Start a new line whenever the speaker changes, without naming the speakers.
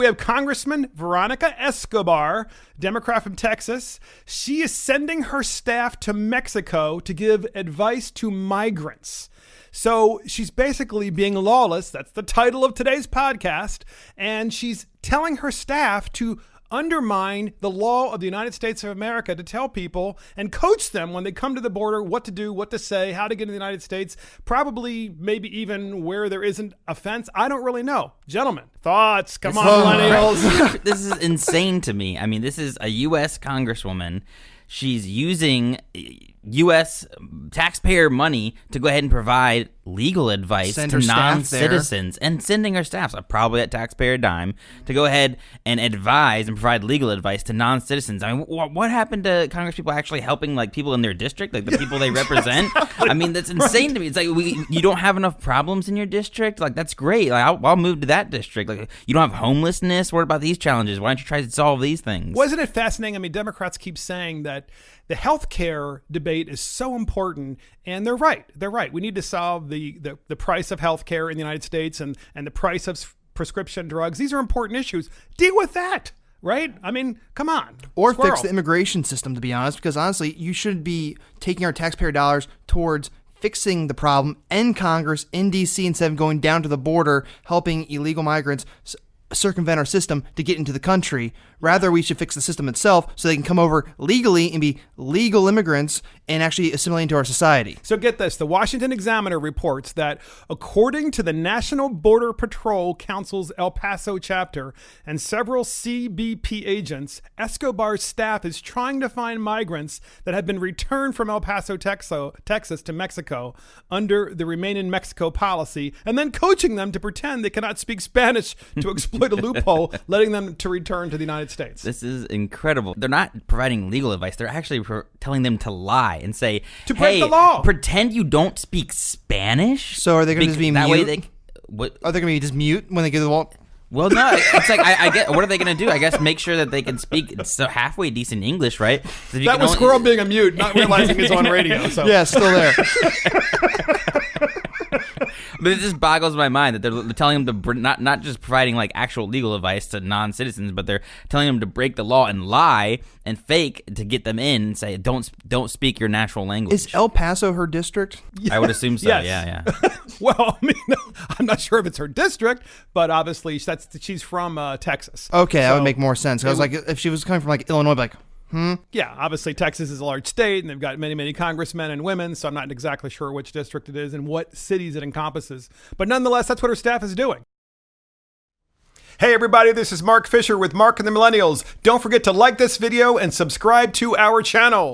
we have Congressman Veronica Escobar, Democrat from Texas. She is sending her staff to Mexico to give advice to migrants. So she's basically being lawless. That's the title of today's podcast. And she's telling her staff to undermine the law of the United States of America, to tell people and coach them when they come to the border what to do, what to say, how to get in the United States, probably maybe even where there isn't a fence. I don't really know. Gentlemen, thoughts? Come on, millennials.
This is insane to me. I mean, this is a U.S. Congresswoman. She's using U.S. taxpayer money to go ahead and provide legal advice to non-citizens, and sending her staff, so probably at taxpayer dime, to go ahead and advise and provide legal advice to non-citizens. I mean, what happened to Congress people actually helping like people in their district, like the people they represent? I mean, that's insane to me. It's like you don't have enough problems in your district. Like, that's great. Like, I'll move to that district. Like, you don't have homelessness. What about these challenges? Why don't you try to solve these things?
Wasn't it fascinating? I mean, Democrats keep saying that the healthcare debate is so important, and they're right. They're right. We need to solve the price of healthcare in the United States and the price of prescription drugs. These are important issues. Deal with that, right? I mean, come on.
Or fix the immigration system, to be honest, because honestly, you should be taking our taxpayer dollars towards fixing the problem in Congress, in D.C., instead of going down to the border, helping illegal migrants circumvent our system to get into the country. Rather, we should fix the system itself so they can come over legally and be legal immigrants and actually assimilate into our society.
So get this. The Washington Examiner reports that according to the National Border Patrol Council's El Paso chapter and several CBP agents, Escobar's staff is trying to find migrants that have been returned from El Paso, Texas to Mexico under the Remain in Mexico policy, and then coaching them to pretend they cannot speak Spanish to exploit a loophole, letting them to return to the United States.
This is incredible. They're not providing legal advice. They're actually telling them to lie and say,
to break the law.
Pretend you don't speak Spanish.
So are they going to just be
that
mute?
Way
are they going to be just mute when they get to the wall?
Well, no, it's like, I get, what are they going to do? I guess make sure that they can speak so halfway decent English, right?
That was Squirrel being a mute, not realizing it's on radio. So.
Yeah, still there.
But it just boggles my mind that they're telling them to not just providing like actual legal advice to non-citizens, but they're telling them to break the law and lie and fake to get them in and say, don't speak your natural language.
Is El Paso her district?
I would assume so.
Yes.
Yeah.
Well, I mean, I'm not sure if it's her district, but obviously she's from Texas.
Okay, that would make more sense. I was like, if she was coming from like Illinois, I'd be like,
Yeah, obviously Texas is a large state, and they've got many, many congressmen and women, so I'm not exactly sure which district it is and what cities it encompasses. But nonetheless, that's what her staff is doing. Hey everybody, this is Mark Fisher with Mark and the Millennials. Don't forget to like this video and subscribe to our channel.